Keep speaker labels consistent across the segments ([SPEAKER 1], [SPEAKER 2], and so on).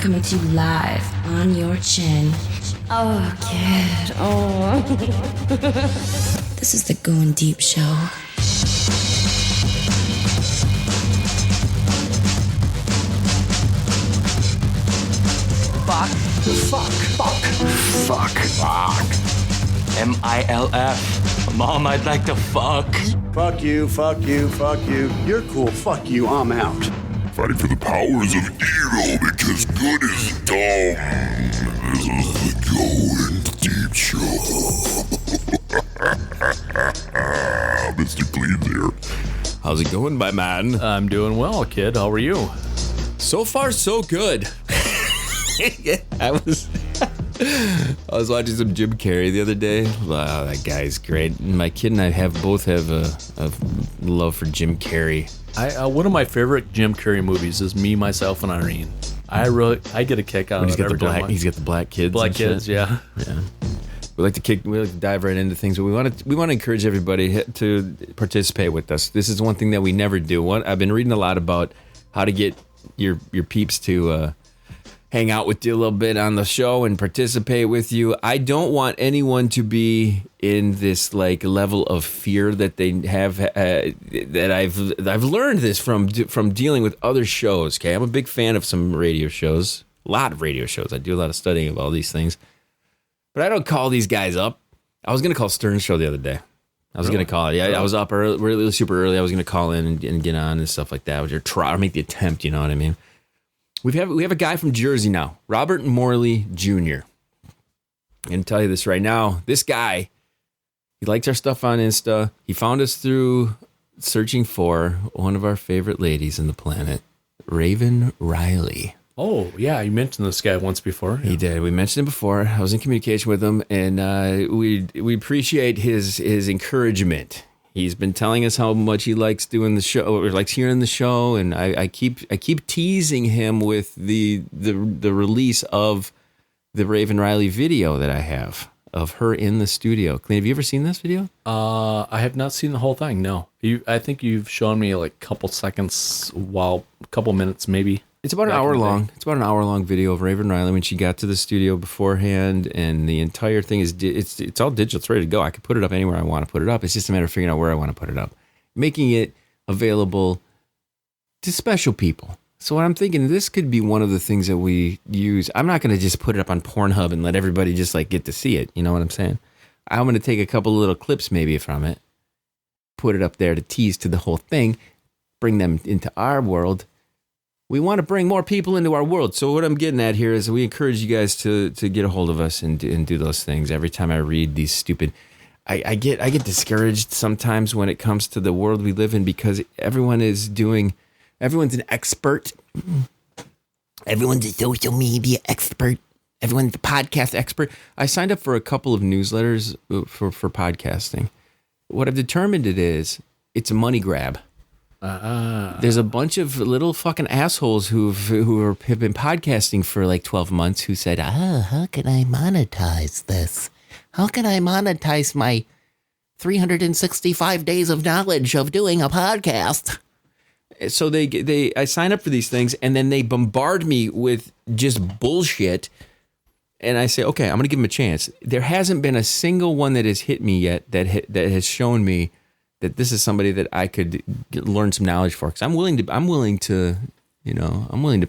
[SPEAKER 1] coming to you live on your chin. Oh, kid. Oh. This is the Going Deep Show.
[SPEAKER 2] Fuck. MILF. Mom, I'd like to fuck.
[SPEAKER 3] Fuck you. You're cool. Fuck you. I'm out.
[SPEAKER 4] Fighting for the powers of evil because good is dumb. This is the Going Deep Show. Mr. Kleen here.
[SPEAKER 5] How's it going, my man?
[SPEAKER 6] I'm doing well, kid. How are you?
[SPEAKER 5] So far, so good. I was watching some Jim Carrey the other day. Wow, that guy's great. My kid and I both have a love for Jim Carrey.
[SPEAKER 6] One of my favorite Jim Carrey movies is Me, Myself, and Irene. I get a kick out of it every time.
[SPEAKER 5] He's got the black kids.
[SPEAKER 6] Black kids, yeah.
[SPEAKER 5] We like to dive right into things, but we want to encourage everybody to participate with us. This is one thing that we never do. I've been reading a lot about how to get your peeps to hang out with you a little bit on the show and participate with you. I don't want anyone to be in this like level of fear that they have. That I've learned this from dealing with other shows. Okay, I'm a big fan of some radio shows, a lot of radio shows. I do a lot of studying of all these things, but I don't call these guys up. I was gonna call Stern's show the other day. I was gonna call it. Yeah, I was up early, really super early. I was gonna call in and get on and stuff like that. Or try or make the attempt. You know what I mean? We have a guy from Jersey now, Robert Morley Jr. I'm going to tell you this right now. This guy, he likes our stuff on Insta. He found us through searching for one of our favorite ladies in the planet, Raven Riley.
[SPEAKER 6] Oh, yeah. You mentioned this guy once before.
[SPEAKER 5] He did. We mentioned him before. I was in communication with him, and we appreciate his encouragement. He's been telling us how much he likes doing the show, or likes hearing the show, and I keep teasing him with the release of the Raven Riley video that I have of her in the studio. Kleen, have you ever seen this video?
[SPEAKER 6] I have not seen the whole thing. No, I think you've shown me like a couple seconds, a couple minutes maybe.
[SPEAKER 5] It's about an hour long. It's about an hour long video of Raven Riley when she got to the studio beforehand, and the entire thing is it's all digital. It's ready to go. I could put it up anywhere I want to put it up. It's just a matter of figuring out where I want to put it up, making it available to special people. So what I'm thinking, this could be one of the things that we use. I'm not going to just put it up on Pornhub and let everybody just like get to see it. You know what I'm saying? I'm going to take a couple of little clips maybe from it, put it up there to tease to the whole thing, bring them into our world. We want to bring more people into our world. So what I'm getting at here is we encourage you guys to get a hold of us and do those things. Every time I read these stupid, I get discouraged sometimes when it comes to the world we live in because everyone's an expert. Everyone's a social media expert. Everyone's a podcast expert. I signed up for a couple of newsletters for podcasting. What I've determined it's a money grab. There's a bunch of little fucking assholes who have been podcasting for like 12 months who said, how can I monetize this? How can I monetize my 365 days of knowledge of doing a podcast? So I sign up for these things and then they bombard me with just bullshit. And I say, okay, I'm going to give them a chance. There hasn't been a single one that has hit me yet that has shown me that this is somebody that I could learn some knowledge for, because I'm willing to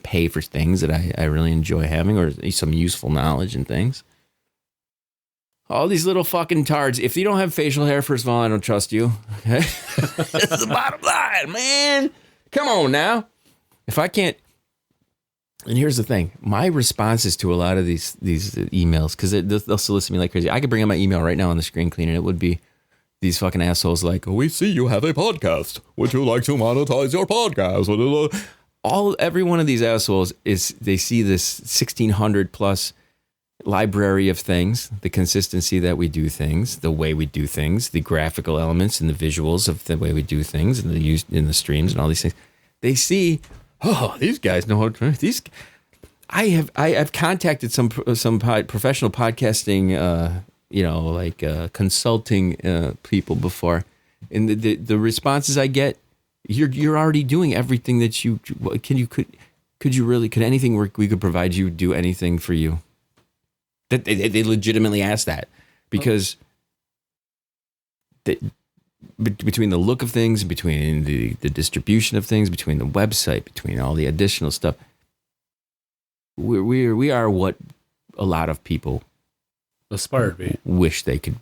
[SPEAKER 5] pay for things that I really enjoy having, or some useful knowledge and things. All these little fucking tards. If you don't have facial hair, first of all, I don't trust you. Okay? That's the bottom line, man. Come on now. If I can't, and here's the thing, my responses to a lot of these emails, because they'll solicit me like crazy. I could bring up my email right now on the screen, Clean, and it would be these fucking assholes like, we see you have a podcast. Would you like to monetize your podcast? Every one of these assholes they see this 1,600 plus library of things, the consistency that we do things, the way we do things, the graphical elements and the visuals of the way we do things, and the use in the streams and all these things. They see, these guys know how to these. I've contacted some professional podcasting consulting people before, and the responses I get, you're already doing everything that you could. could anything we could provide you do anything for you? That they legitimately asked that because between the look of things, between the distribution of things, between the website, between all the additional stuff, we are what a lot of people
[SPEAKER 6] aspire to be.
[SPEAKER 5] Wish they could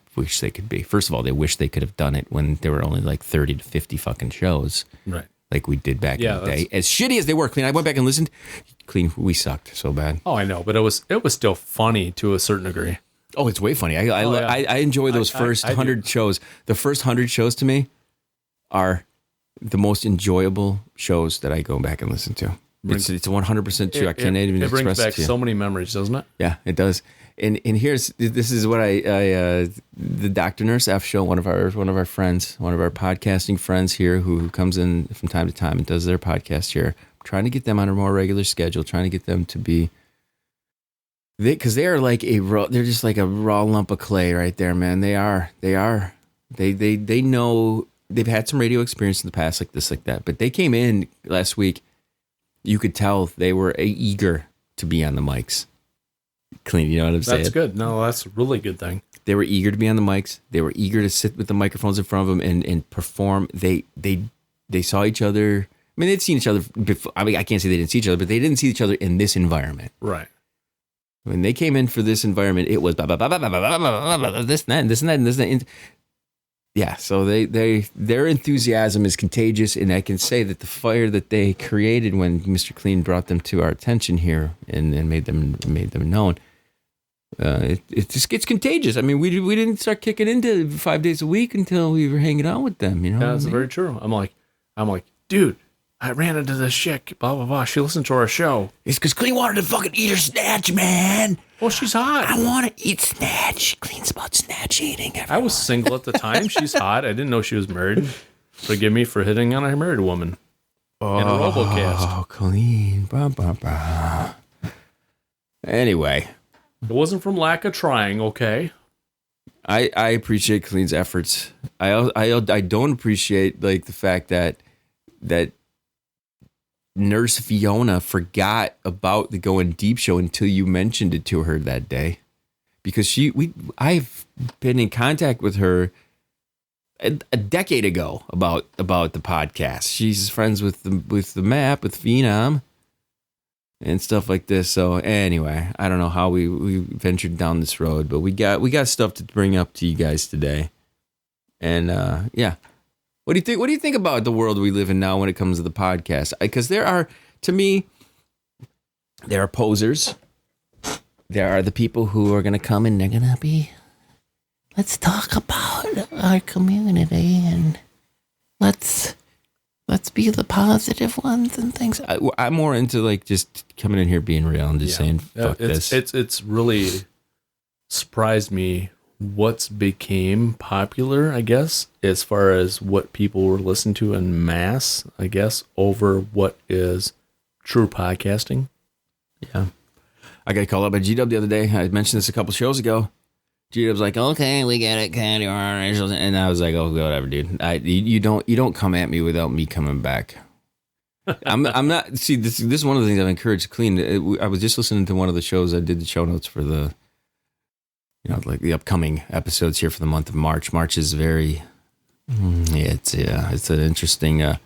[SPEAKER 5] be. First of all, they wish they could have done it when there were only like 30 to 50 fucking shows.
[SPEAKER 6] Right.
[SPEAKER 5] Like we did back in the day. As shitty as they were, Kleen. I went back and listened. Kleen, we sucked so bad.
[SPEAKER 6] Oh, I know, but it was still funny to a certain degree.
[SPEAKER 5] Oh, it's way funny. I enjoy those first 100 shows. The first 100 shows to me are the most enjoyable shows that I go back and listen to. It's 100% true. I can't even express it. It brings back
[SPEAKER 6] so many memories, doesn't it?
[SPEAKER 5] Yeah, it does. And this is what the Dr. Nurse F show, one of our friends, one of our podcasting friends here who comes in from time to time and does their podcast here. I'm trying to get them on a more regular schedule, trying to get them to be, because they're just like a raw lump of clay right there, man. They know they've had some radio experience in the past like this, like that, but they came in last week. You could tell they were eager to be on the mics. Kleen, you know what I'm saying?
[SPEAKER 6] That's good. No, that's a really good thing.
[SPEAKER 5] They were eager to be on the mics. They were eager to sit with the microphones in front of them and perform. They saw each other. I mean, they'd seen each other before. I mean, I can't say they didn't see each other, but they didn't see each other in this environment.
[SPEAKER 6] Right.
[SPEAKER 5] When they came in for this environment, it was this and that. Yeah, so their enthusiasm is contagious, and I can say that the fire that they created when Mr. Kleen brought them to our attention here and made them known, it just gets contagious. I mean, we didn't start kicking into 5 days a week until we were hanging out with them. You know,
[SPEAKER 6] that's very true. I'm like, dude, I ran into this chick, blah blah blah. She listened to our show.
[SPEAKER 5] It's because Kleen wanted to fucking eat her snatch, man.
[SPEAKER 6] Well, she's hot.
[SPEAKER 5] I want to eat snatch. Kleen's about snatch eating. Everyone.
[SPEAKER 6] I was single at the time. She's hot. I didn't know she was married. Forgive me for hitting on a married woman in a RoboCast.
[SPEAKER 5] Oh, Kleen. Bah, bah, bah. Anyway.
[SPEAKER 6] It wasn't from lack of trying, okay?
[SPEAKER 5] I appreciate Kleen's efforts. I don't appreciate like the fact that Nurse Fiona forgot about the Going Deep show until you mentioned it to her that day, because I've been in contact with her a decade ago about the podcast. She's friends with the map, with Phenom and stuff like this. So anyway, I don't know how we ventured down this road, but we got stuff to bring up to you guys today. And yeah. What do you think? What do you think about the world we live in now when it comes to the podcast? Because there are posers. There are the people who are going to come and they're going to be, let's talk about our community and let's be the positive ones and things. I'm more into like just coming in here being real and just saying fuck this.
[SPEAKER 6] It's really surprised me what's became popular, I guess, as far as what people were listening to in mass, I guess, over what is true podcasting.
[SPEAKER 5] Yeah. I got called up by G-Dub the other day. I mentioned this a couple shows ago. G-Dub's like, okay, we get it, Candy Orange. And I was like, oh, whatever, dude. You don't come at me without me coming back. I'm not, see, this is one of the things I've encouraged Kleen. I was just listening to one of the shows. I did the show notes for the, like the upcoming episodes here for the month of March. March is very, it's an interesting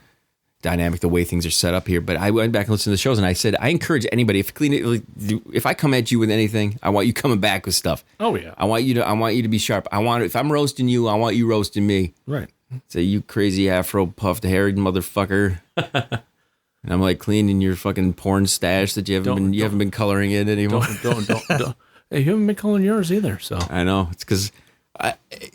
[SPEAKER 5] dynamic, the way things are set up here. But I went back and listened to the shows, and I said, I encourage anybody, if I come at you with anything, I want you coming back with stuff.
[SPEAKER 6] Oh yeah.
[SPEAKER 5] I want you to be sharp. If I'm roasting you, I want you roasting me.
[SPEAKER 6] Right.
[SPEAKER 5] Say, you crazy afro puffed haired motherfucker. And I'm like, cleaning your fucking porn stash that you haven't been coloring in anymore.
[SPEAKER 6] Don't. Hey, you haven't been calling yours either, so.
[SPEAKER 5] I know. It's because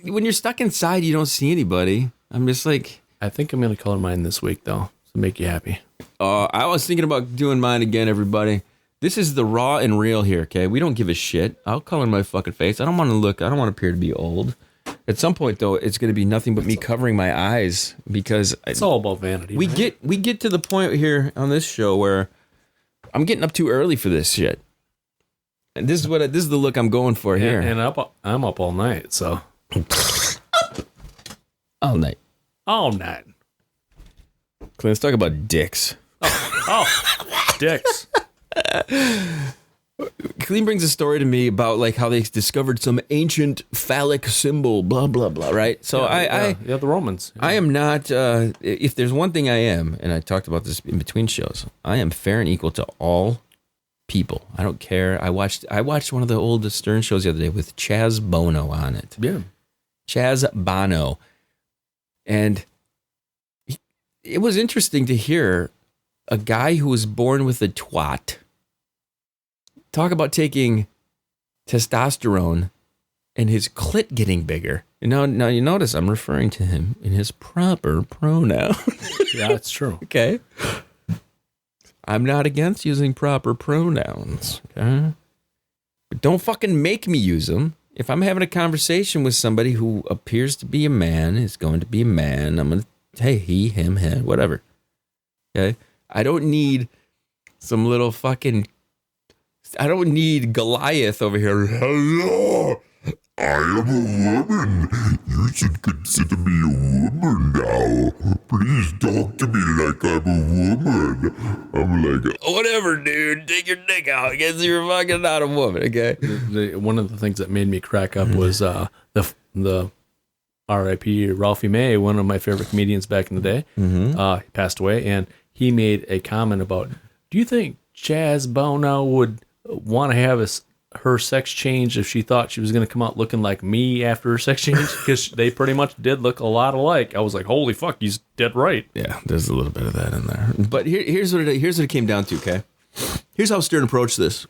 [SPEAKER 5] when you're stuck inside, you don't see anybody. I'm just like...
[SPEAKER 6] I think I'm going to color mine this week, though, to make you happy.
[SPEAKER 5] I was thinking about doing mine again, everybody. This is the raw and real here, okay? We don't give a shit. I'll color my fucking face. I don't want to appear to be old. At some point, though, it's going to be nothing but me covering my eyes, because...
[SPEAKER 6] It's all about vanity.
[SPEAKER 5] We get to the point here on this show where I'm getting up too early for this shit. And this is the look I'm going for here.
[SPEAKER 6] And I'm up all night, so.
[SPEAKER 5] All night.
[SPEAKER 6] All night.
[SPEAKER 5] Let's talk about dicks.
[SPEAKER 6] Oh. dicks.
[SPEAKER 5] Kleen brings a story to me about like how they discovered some ancient phallic symbol, blah blah blah. Right? So
[SPEAKER 6] Yeah, the Romans. Yeah.
[SPEAKER 5] I am not. If there's one thing I am, and I talked about this in between shows, I am fair and equal to all people. I don't care. I watched one of the old Stern shows the other day with Chaz Bono on it.
[SPEAKER 6] Yeah.
[SPEAKER 5] Chaz Bono, and it was interesting to hear a guy who was born with a twat talk about taking testosterone and his clit getting bigger. Now you notice I'm referring to him in his proper pronoun.
[SPEAKER 6] Yeah, it's true.
[SPEAKER 5] Okay. I'm not against using proper pronouns. Okay. But don't fucking make me use them. If I'm having a conversation with somebody who appears to be a man, is going to be a man, I'm going to, hey, he, him, him, whatever. Okay. I don't need some little fucking, I don't need Goliath over here.
[SPEAKER 4] Hello, I am a woman. You should consider me a woman now. Please talk to me like I'm a woman. I'm like,
[SPEAKER 5] Whatever, dude. Take your dick out. I guess you're fucking not a woman, okay?
[SPEAKER 6] One of the things that made me crack up was the R.I.P. Ralphie May, one of my favorite comedians back in the day. He passed away, and he made a comment about, do you think Chaz Bono would want to have her sex change if she thought she was going to come out looking like me after her sex change? Because they pretty much did look a lot alike. I was like, holy fuck, he's dead right.
[SPEAKER 5] Yeah, there's a little bit of that in there. But here's what it came down to, okay? Here's how Stern approached this.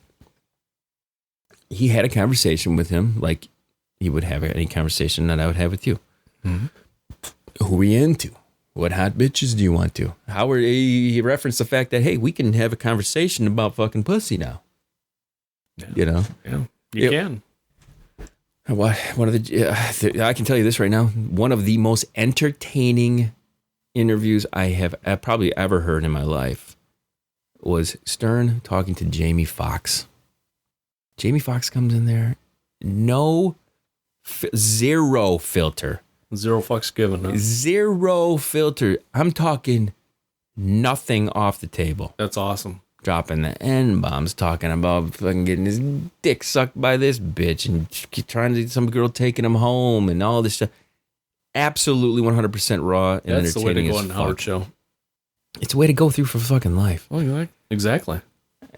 [SPEAKER 5] He had a conversation with him like he would have any conversation that I would have with you. Mm-hmm. Who are you into? What hot bitches do you want to? He referenced the fact that, hey, we can have a conversation about fucking pussy now.
[SPEAKER 6] Yeah.
[SPEAKER 5] You know?
[SPEAKER 6] Yeah, you can.
[SPEAKER 5] One of the I can tell you this right now. One of the most entertaining interviews I have probably ever heard in my life was Stern talking to Jamie Foxx. Jamie Foxx comes in there, zero filter.
[SPEAKER 6] Zero fucks given. Huh?
[SPEAKER 5] Zero filter. I'm talking nothing off the table.
[SPEAKER 6] That's awesome.
[SPEAKER 5] Dropping the N-bombs, talking about fucking getting his dick sucked by this bitch and trying to get some girl taking him home and all this stuff. Absolutely 100% raw and entertaining.
[SPEAKER 6] That's the way to go on the Howard Show.
[SPEAKER 5] It's a way to go through for fucking life.
[SPEAKER 6] Oh, exactly.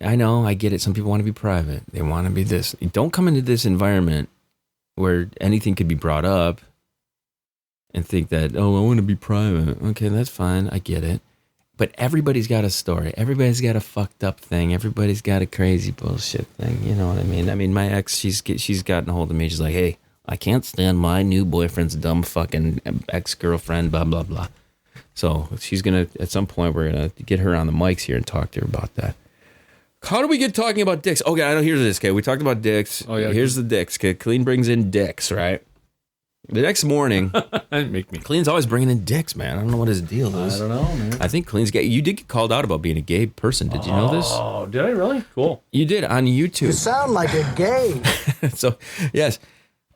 [SPEAKER 5] I know, I get it. Some people want to be private. They want to be this. Don't come into this environment where anything could be brought up and think that, oh, I want to be private. Okay, that's fine. I get it. But everybody's got a story. Everybody's got a fucked up thing. Everybody's got a crazy bullshit thing. You know what I mean? I mean, my ex, she's gotten a hold of me. She's like, hey, I can't stand my new boyfriend's dumb fucking ex-girlfriend, blah, blah, blah. So she's going to, at some point, we're going to get her on the mics here and talk to her about that. How do we get talking about dicks? Okay, I know, here's this, okay? We talked about dicks. Oh, yeah. Here's the dicks, okay? Kleen brings in dicks, right? The next morning, Kleen's always bringing in dicks, man. I don't know what his deal is.
[SPEAKER 6] I don't know, man.
[SPEAKER 5] I think Kleen's gay. You did get called out about being a gay person. Did you know this?
[SPEAKER 6] Oh, did I really? Cool.
[SPEAKER 5] You did on YouTube.
[SPEAKER 3] You sound like a gay.
[SPEAKER 5] So, yes,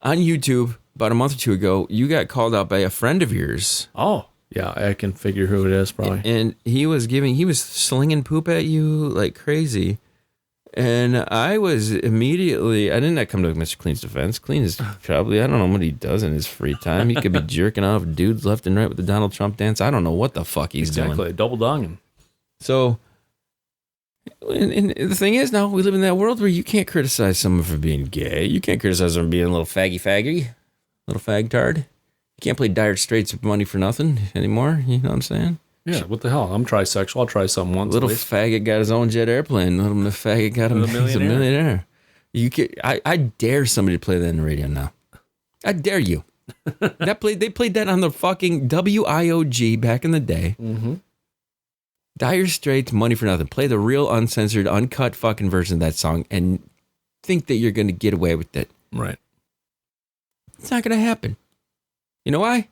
[SPEAKER 5] on YouTube, about a month or two ago, you got called out by a friend of yours.
[SPEAKER 6] Oh, yeah, I can figure who it is, probably.
[SPEAKER 5] And he was slinging poop at you like crazy. And I was immediately, I did not come to Mr. Kleen's defense. Kleen is probably, I don't know what he does in his free time. He could be jerking off dudes left and right with the Donald Trump dance. I don't know what the fuck he's doing.
[SPEAKER 6] Exactly, double donging.
[SPEAKER 5] So, and the thing is now, we live in that world where you can't criticize someone for being gay. You can't criticize them for being a little faggy, little fagtard. You can't play Dire Straits with money for nothing anymore. You know what I'm saying?
[SPEAKER 6] Yeah, what the hell? I'm trisexual. I'll try something once.
[SPEAKER 5] Little faggot got his own jet airplane. Little faggot got he's a millionaire. You can, I dare somebody to play that on the radio now. I dare you. They played that on the fucking WIOG back in the day. Mm-hmm. Dire Straits, Money for Nothing. Play the real uncensored, uncut fucking version of that song and think that you're going to get away with it.
[SPEAKER 6] Right.
[SPEAKER 5] It's not going to happen. You know why?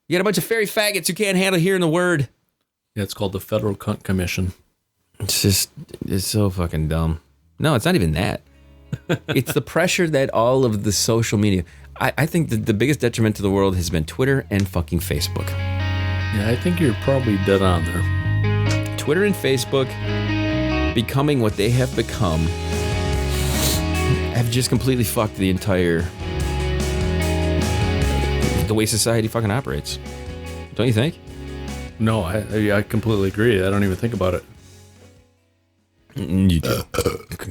[SPEAKER 5] You got a bunch of fairy faggots who can't handle hearing the word.
[SPEAKER 6] Yeah, it's called the Federal Cunt Commission.
[SPEAKER 5] It's so fucking dumb. No, it's not even that. It's the pressure that all of the social media. I think that the biggest detriment to the world has been Twitter and fucking Facebook.
[SPEAKER 6] Yeah, I think you're probably dead on there.
[SPEAKER 5] Twitter and Facebook becoming what they have become have just completely fucked the way society fucking operates. Don't you think?
[SPEAKER 6] No, I completely agree. I don't even think about it.
[SPEAKER 5] You do.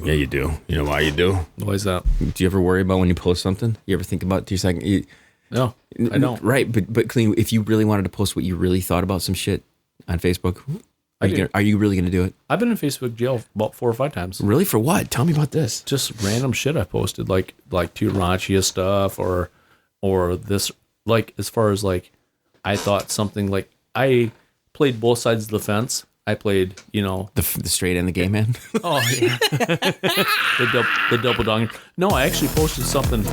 [SPEAKER 5] Yeah, you do. You know why you do?
[SPEAKER 6] Why is that?
[SPEAKER 5] Do you ever worry about when you post something? You ever think about 2 seconds?
[SPEAKER 6] No, I don't.
[SPEAKER 5] Right, but Kleen, if you really wanted to post what you really thought about some shit on Facebook, are you really going to do it?
[SPEAKER 6] I've been in Facebook jail about 4 or 5 times.
[SPEAKER 5] Really? For what? Tell me about this.
[SPEAKER 6] Just random shit I posted, like too raunchy stuff, or this, like, as far as like, I thought something, like, I played both sides of the fence. I played,
[SPEAKER 5] the straight and the gay man.
[SPEAKER 6] Oh yeah, the double dong. No, I actually posted something.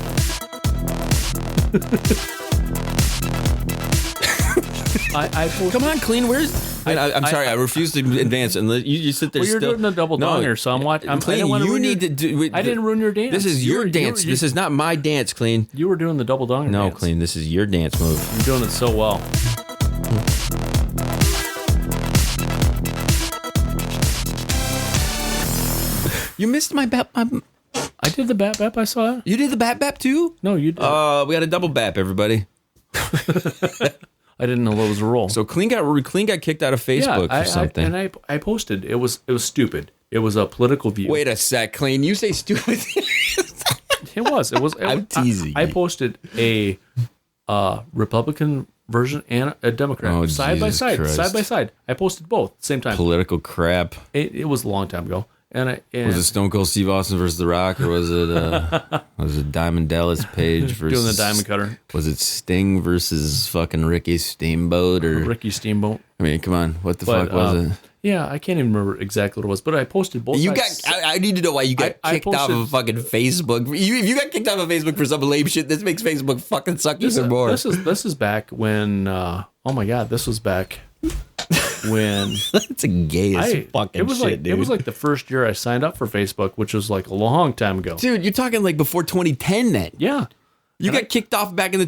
[SPEAKER 6] I posted,
[SPEAKER 5] Come on, Kleen. I'm sorry. I refuse to advance and you sit there.
[SPEAKER 6] Well, you're
[SPEAKER 5] still
[SPEAKER 6] doing the double donger, so I'm watching.
[SPEAKER 5] Kleen, you need to do.
[SPEAKER 6] I didn't ruin your dance.
[SPEAKER 5] This is your dance. This is not my dance, Kleen.
[SPEAKER 6] You were doing the double donger.
[SPEAKER 5] No,
[SPEAKER 6] dance.
[SPEAKER 5] Kleen. This is your dance move.
[SPEAKER 6] You're doing it so well.
[SPEAKER 5] You missed my bap.
[SPEAKER 6] I did the bap bap. I saw it.
[SPEAKER 5] You did the bap bap too?
[SPEAKER 6] No, you did.
[SPEAKER 5] We got a double bap, everybody.
[SPEAKER 6] I didn't know that was a rule.
[SPEAKER 5] So Kleen got kicked out of Facebook or something.
[SPEAKER 6] I posted. It was stupid. It was a political view.
[SPEAKER 5] Wait a sec, Kleen. You say stupid.
[SPEAKER 6] It was.
[SPEAKER 5] I'm teasing
[SPEAKER 6] I
[SPEAKER 5] you.
[SPEAKER 6] posted a Republican version and a Democrat side by side. I posted both at the same time.
[SPEAKER 5] Political crap.
[SPEAKER 6] It was a long time ago. And
[SPEAKER 5] was it Stone Cold Steve Austin versus The Rock, or was it Diamond Dallas Page versus
[SPEAKER 6] doing the diamond cutter?
[SPEAKER 5] Was it Sting versus fucking Ricky Steamboat or
[SPEAKER 6] Ricky Steamboat?
[SPEAKER 5] I mean, come on, what the fuck was it?
[SPEAKER 6] Yeah, I can't even remember exactly what it was, but I posted both.
[SPEAKER 5] I need to know why you got kicked off of fucking Facebook. If you got kicked off of Facebook for some lame shit, this makes Facebook fucking suck even more.
[SPEAKER 6] This is back when. Oh my god, this was back. When
[SPEAKER 5] it's a gayest fucking shit, dude.
[SPEAKER 6] It was like the first year I signed up for Facebook, which was like a long time ago.
[SPEAKER 5] Dude, you're talking like before 2010 then.
[SPEAKER 6] Yeah.
[SPEAKER 5] You got kicked off back in the...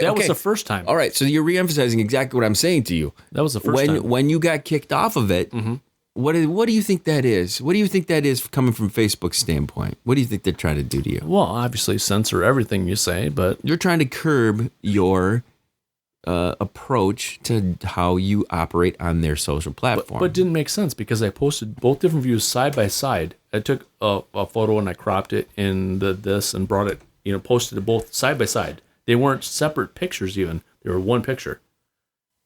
[SPEAKER 6] That was the first time.
[SPEAKER 5] All right, so you're re-emphasizing exactly what I'm saying to you.
[SPEAKER 6] That was the first time.
[SPEAKER 5] When you got kicked off of it, what do you think that is? What do you think that is coming from Facebook's standpoint? What do you think they're trying to do to you?
[SPEAKER 6] Well, obviously censor everything you say, but...
[SPEAKER 5] You're trying to curb your... approach to how you operate on their social platform.
[SPEAKER 6] But it didn't make sense because I posted both different views side by side. I took a photo and I cropped it in this and brought it, posted it both side by side. They weren't separate pictures even. They were one picture.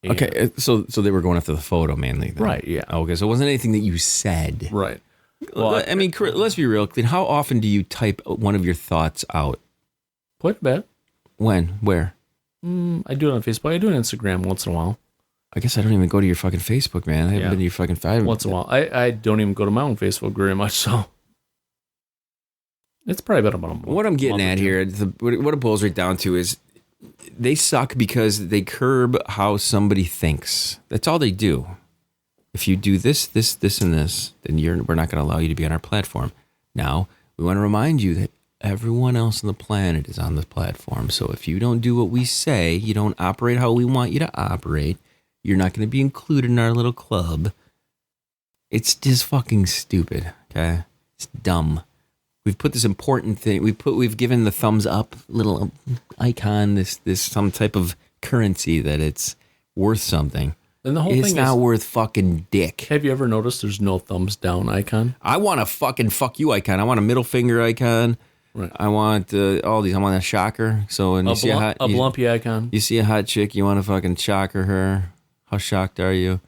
[SPEAKER 6] And
[SPEAKER 5] okay, so they were going after the photo mainly then.
[SPEAKER 6] Right, yeah.
[SPEAKER 5] Okay, so it wasn't anything that you said.
[SPEAKER 6] Right.
[SPEAKER 5] Well, I mean, let's be real, Kleen. How often do you type one of your thoughts out?
[SPEAKER 6] Quite a bit.
[SPEAKER 5] When? Where?
[SPEAKER 6] I do it on Facebook. I do it on Instagram once in a while.
[SPEAKER 5] I guess I don't even go to your fucking Facebook, man. I haven't been to your fucking Facebook.
[SPEAKER 6] Once in a while. I don't even go to my own Facebook very much, so it's probably been about a month.
[SPEAKER 5] What I'm getting at here, what it boils right down to is they suck because they curb how somebody thinks. That's all they do. If you do this, and this, then we're not going to allow you to be on our platform. Now, we want to remind you that everyone else on the planet is on the platform. So if you don't do what we say, you don't operate how we want you to operate, you're not going to be included in our little club. It's just fucking stupid, okay? It's dumb. We've put this important thing, we've given the thumbs up little icon, this some type of currency that it's worth something.
[SPEAKER 6] And the whole
[SPEAKER 5] it's
[SPEAKER 6] thing
[SPEAKER 5] not
[SPEAKER 6] is,
[SPEAKER 5] worth fucking dick.
[SPEAKER 6] Have you ever noticed there's no thumbs down icon?
[SPEAKER 5] I want a fucking fuck you icon. I want a middle finger icon.
[SPEAKER 6] Right.
[SPEAKER 5] I want all these. I want a shocker. So when you see a
[SPEAKER 6] blumpy icon.
[SPEAKER 5] You see a hot chick, you want to fucking shocker her. How shocked are you?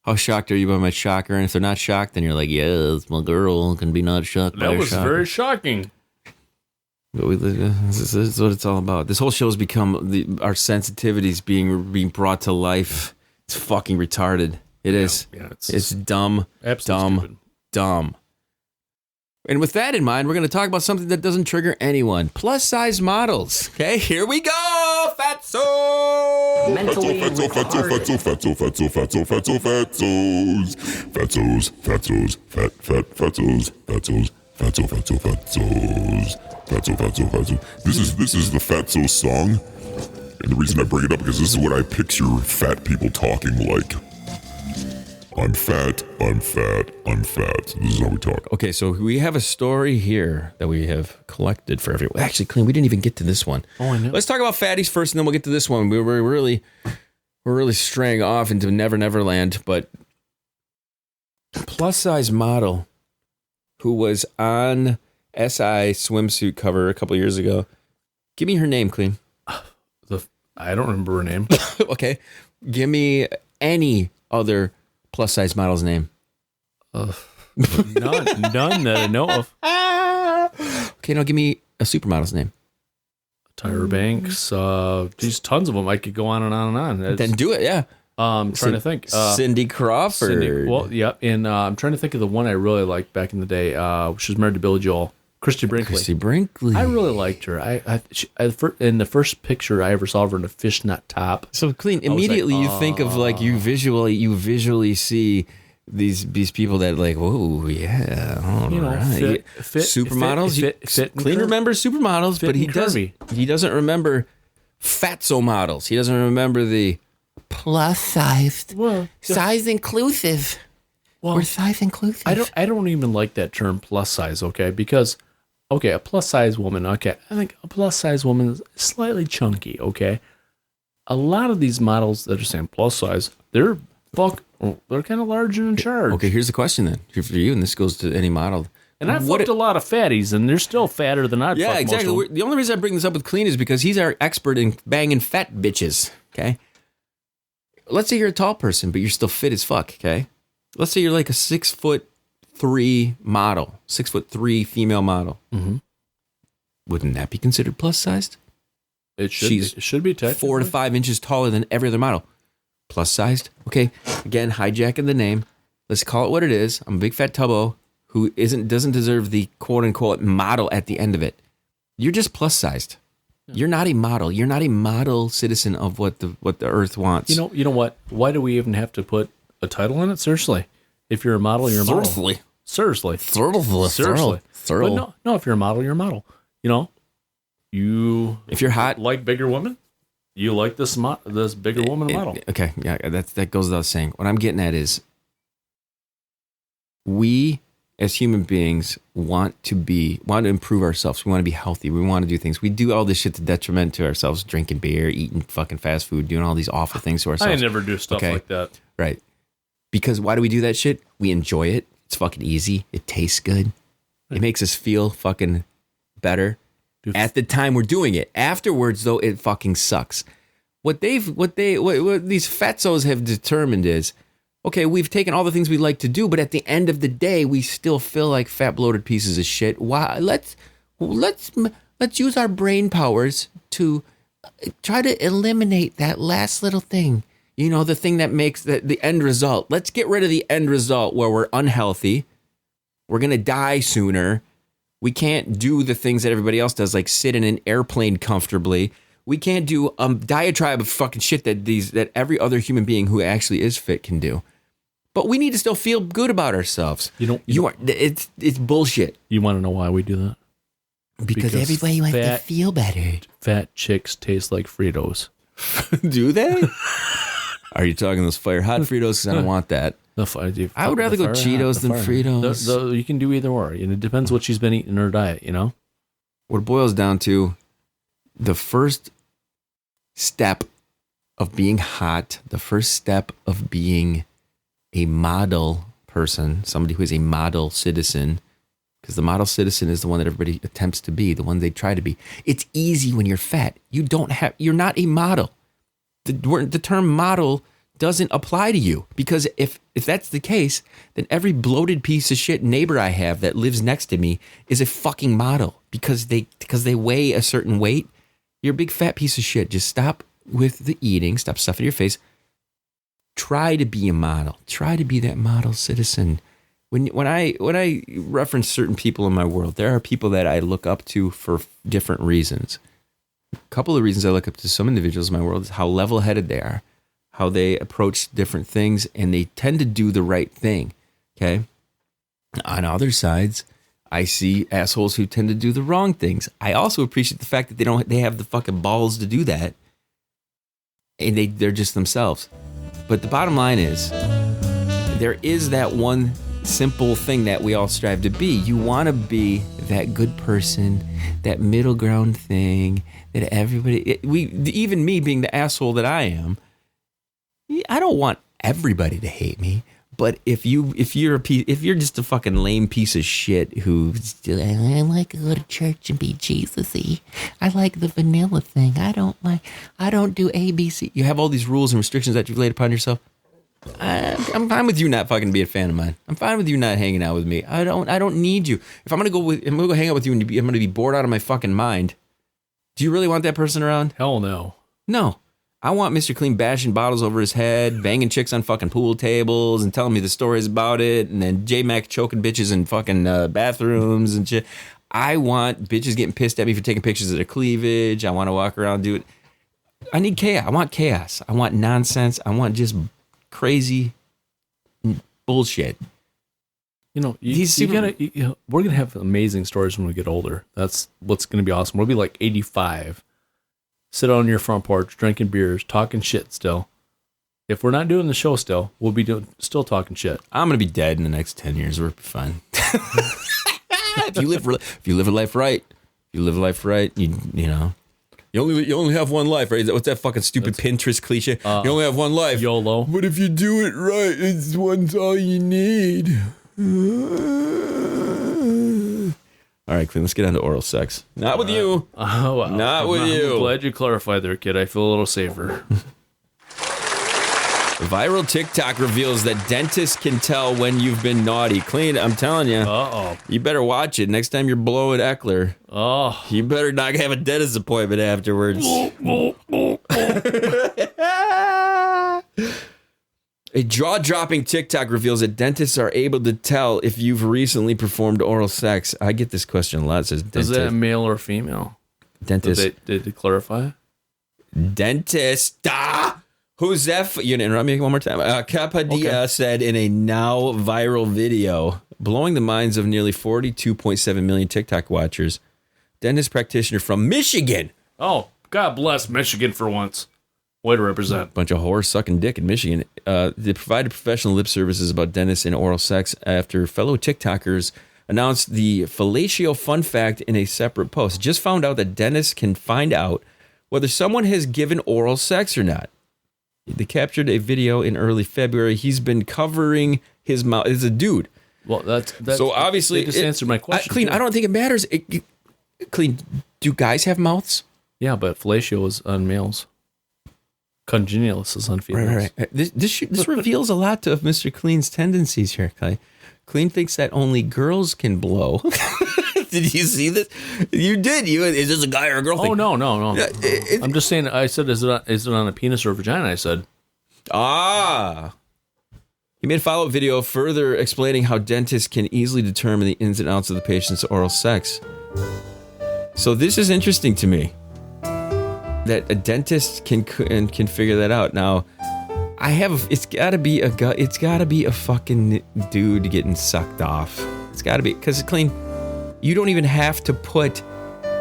[SPEAKER 5] How shocked are you by my shocker? And if they're not shocked, then you're like, yes, my girl can be not shocked by her
[SPEAKER 6] That was
[SPEAKER 5] shocker.
[SPEAKER 6] very shocking.
[SPEAKER 5] This is what it's all about. This whole show has become our sensitivities being brought to life. It's fucking retarded. It is.
[SPEAKER 6] Yeah,
[SPEAKER 5] it's dumb.
[SPEAKER 6] Absolutely
[SPEAKER 5] dumb. And with that in mind, we're going to talk about something that doesn't trigger anyone. Plus size models. Okay, here we go. Fatso.
[SPEAKER 1] Mentally retarded.
[SPEAKER 4] This is the Fatso song. And the reason I bring it up is because this is what I picture fat people talking like. I'm fat. This is how we talk.
[SPEAKER 5] Okay, so we have a story here that we have collected for everyone. Actually, Kleen, we didn't even get to this one.
[SPEAKER 6] Oh, I know.
[SPEAKER 5] Let's talk about fatties first, and then we'll get to this one. We're really straying off into Never Land, but plus size model who was on SI swimsuit cover a couple years ago. Give me her name, Kleen.
[SPEAKER 6] I don't remember her name.
[SPEAKER 5] Okay, give me any other plus size model's name.
[SPEAKER 6] None that I know of.
[SPEAKER 5] Okay, now give me a supermodel's name.
[SPEAKER 6] Tyra Banks. There's tons of them. I could go on and on and on.
[SPEAKER 5] Then do it, yeah.
[SPEAKER 6] Trying to think.
[SPEAKER 5] Cindy Crawford.
[SPEAKER 6] Well, yeah, and I'm trying to think of the one I really liked back in the day. She was married to Billy Joel. Christy Brinkley. I really liked her. In the first picture I ever saw of her in a fishnet top.
[SPEAKER 5] So Kleen, immediately you think of like you visually see these people that like, whoa, yeah, all right. Supermodels. Kleen remembers supermodels, but he doesn't remember fatso models. He doesn't remember the plus sized, size inclusive. We're size inclusive.
[SPEAKER 6] I don't even like that term plus size, okay? Because, okay, a plus size woman, okay, I think a plus size woman is slightly chunky, okay? A lot of these models that are saying plus size, they're kind of large and in charge.
[SPEAKER 5] Okay, here's the question then for you, and this goes to any model.
[SPEAKER 6] And I've fucked a lot of fatties, and they're still fatter than I'd fuck most
[SPEAKER 5] exactly.
[SPEAKER 6] of them.
[SPEAKER 5] The only reason I bring this up with Kleen is because he's our expert in banging fat bitches, okay? Let's say you're a tall person, but you're still fit as fuck, okay? Let's say you're like a 6'3" model, 6'3" female model.
[SPEAKER 6] Mm-hmm.
[SPEAKER 5] Wouldn't that be considered plus sized?
[SPEAKER 6] It should be technically
[SPEAKER 5] 4 to 5 inches taller than every other model. Plus sized. Okay. Again, hijacking the name. Let's call it what it is. I'm a big fat tubbo who doesn't deserve the quote unquote model at the end of it. You're just plus sized. You're not a model. You're not a model citizen of what the earth wants.
[SPEAKER 6] You know what? Why do we even have to put a title in it? Seriously. If you're a model, you're a model. Seriously. But no, if you're a model, you're a model. You know,
[SPEAKER 5] if you're hot,
[SPEAKER 6] like bigger women, you like this bigger woman model.
[SPEAKER 5] Okay, yeah, that goes without saying. What I'm getting at is we as human beings want to improve ourselves. We want to be healthy. We want to do things. We do all this shit to detriment to ourselves, drinking beer, eating fucking fast food, doing all these awful things to ourselves.
[SPEAKER 6] I never do stuff like that.
[SPEAKER 5] Right. Because why do we do that shit? We enjoy it. It's fucking easy. It tastes good. It makes us feel fucking better at the time we're doing it. Afterwards, though, it fucking sucks. What these fatzos have determined is, okay, we've taken all the things we like to do, but at the end of the day, we still feel like fat, bloated pieces of shit. Why? Let's use our brain powers to try to eliminate that last little thing. You know, the thing that makes the end result. Let's get rid of the end result where we're unhealthy. We're going to die sooner. We can't do the things that everybody else does, like sit in an airplane comfortably. We can't do a diatribe of fucking shit that every other human being who actually is fit can do. But we need to still feel good about ourselves. It's bullshit.
[SPEAKER 6] You want to know why we do that?
[SPEAKER 5] Because everybody wants to feel better.
[SPEAKER 6] Fat chicks taste like Fritos.
[SPEAKER 5] Do they? Are you talking those fire hot Fritos? Because I don't want that. I would rather go Cheetos than Fritos.
[SPEAKER 6] You can do either or. It depends what she's been eating in her diet, you know?
[SPEAKER 5] What it boils down to, the first step of being hot, the first step of being a model person, somebody who is a model citizen, because the model citizen is the one that everybody attempts to be, the one they try to be. It's easy when you're fat. You're not a model. The term model doesn't apply to you, because if that's the case, then every bloated piece of shit neighbor I have that lives next to me is a fucking model because they weigh a certain weight. You're a big fat piece of shit. Just stop with the eating. Stop stuffing your face. Try to be a model. Try to be that model citizen. When I reference certain people in my world, there are people that I look up to for different reasons. A couple of reasons I look up to some individuals in my world is how level-headed they are, how they approach different things, and they tend to do the right thing. Okay. On other sides, I see assholes who tend to do the wrong things. I also appreciate the fact that they have the fucking balls to do that, and they're just themselves. But the bottom line is, there is that one simple thing that we all strive to be. You want to be that good person, that middle ground thing that everybody, even me being the asshole that I am, I don't want everybody to hate me. But if you're just a fucking lame piece of shit who I like to go to church and be Jesus-y. I like the vanilla thing. I don't do ABC. You have all these rules and restrictions that you've laid upon yourself. I'm fine with you not fucking being a fan of mine. I'm fine with you not hanging out with me. I don't need you. If I'm gonna go hang out with you and I'm gonna be bored out of my fucking mind. Do you really want that person around?
[SPEAKER 6] Hell no.
[SPEAKER 5] No. I want Mr. Kleen bashing bottles over his head, banging chicks on fucking pool tables and telling me the stories about it, and then J-Mac choking bitches in fucking bathrooms and shit. I want bitches getting pissed at me for taking pictures of their cleavage. I want to walk around and do it. I need chaos. I want chaos. I want nonsense. I want just crazy bullshit.
[SPEAKER 6] You know, we're going to have amazing stories when we get older. That's what's going to be awesome. We'll be like 85. Sit on your front porch, drinking beers, talking shit still. If we're not doing the show still, we'll be still talking shit.
[SPEAKER 5] I'm going to be dead in the next 10 years. We're fine. If you live a life right, you know. You only have one life, right? What's that fucking stupid Pinterest cliche? You only have one life.
[SPEAKER 6] YOLO.
[SPEAKER 5] But if you do it right, one's all you need. All right, Kleen, let's get on to oral sex. Not with you.
[SPEAKER 6] Oh, wow.
[SPEAKER 5] Not with you.
[SPEAKER 6] I'm glad you clarified there, kid. I feel a little safer.
[SPEAKER 5] Viral TikTok reveals that dentists can tell when you've been naughty. Kleen, I'm telling you.
[SPEAKER 6] Uh-oh.
[SPEAKER 5] You better watch it. Next time you're blowing Eckler, you better not have a dentist appointment afterwards. A jaw-dropping TikTok reveals that dentists are able to tell if you've recently performed oral sex. I get this question a lot. It says dentist.
[SPEAKER 6] Is that male or female?
[SPEAKER 5] Dentist.
[SPEAKER 6] Did they clarify?
[SPEAKER 5] Dentist. Who's that? You gonna interrupt me one more time? Capadia said in a now viral video, blowing the minds of nearly 42.7 million TikTok watchers, dentist practitioner from Michigan.
[SPEAKER 6] Oh, God bless Michigan for once. Way to represent.
[SPEAKER 5] Bunch of whores sucking dick in Michigan. They provided professional lip services about dentists and oral sex after fellow TikTokers announced the fellatio fun fact in a separate post. Just found out that dentists can find out whether someone has given oral sex or not. They captured a video in early February. He's been covering his mouth. It's a dude.
[SPEAKER 6] Well, that's
[SPEAKER 5] so obviously.
[SPEAKER 6] They just answered my question.
[SPEAKER 5] Kleen, I don't think it matters. Kleen, do guys have mouths?
[SPEAKER 6] Yeah, but fellatio is on males. Congenialis is on females.
[SPEAKER 5] Right. This reveals a lot of Mr. Kleen's tendencies here, Kleen. Kleen thinks that only girls can blow. Did you see this? You did. Is this a guy or a girl thing?
[SPEAKER 6] Oh, no. I'm just saying, I said, is it on a penis or a vagina? I said.
[SPEAKER 5] He made a follow-up video further explaining how dentists can easily determine the ins and outs of the patient's oral sex. So this is interesting to me. That a dentist can figure that out. Now, it's gotta be a fucking dude getting sucked off. It's gotta be, because Kleen, you don't even have to put.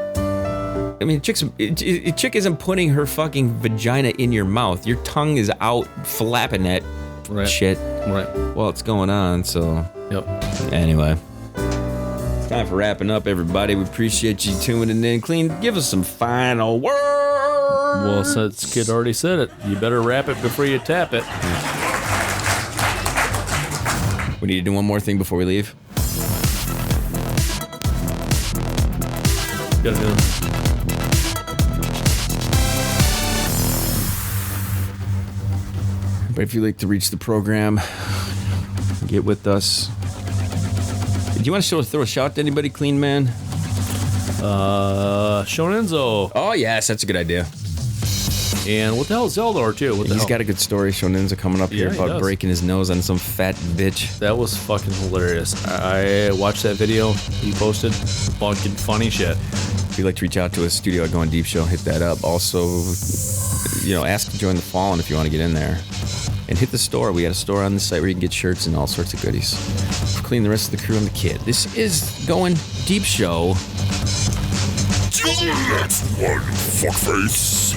[SPEAKER 5] I mean, a chick isn't putting her fucking vagina in your mouth. Your tongue is out flapping that shit.
[SPEAKER 6] Right.
[SPEAKER 5] Well, it's going on. So.
[SPEAKER 6] Yep.
[SPEAKER 5] Anyway. Time for wrapping up, everybody. We appreciate you tuning in. Kleen, give us some final words.
[SPEAKER 6] Well, since Kid already said it, you better wrap it before you tap it.
[SPEAKER 5] We need to do one more thing before we leave.
[SPEAKER 6] Gotta do it.
[SPEAKER 5] But if you'd like to reach the program, get with us. Do you want to throw a shout to anybody, Kleen man?
[SPEAKER 6] Shonenzo.
[SPEAKER 5] Oh, yes, that's a good idea.
[SPEAKER 6] And what the hell is Zeldor, too?
[SPEAKER 5] He's got a good story. Shonenzo coming up here about breaking his nose on some fat bitch.
[SPEAKER 6] That was fucking hilarious. I watched that video he posted. Fucking funny shit.
[SPEAKER 5] If you'd like to reach out to us, studio at Going Deep Show, hit that up. Also, ask to join the Fallen if you want to get in there. And hit the store. We got a store on the site where you can get shirts and all sorts of goodies. Kleen, the rest of the crew, and the kid. This is Going Deep Show.
[SPEAKER 4] Till the next one, fuckface.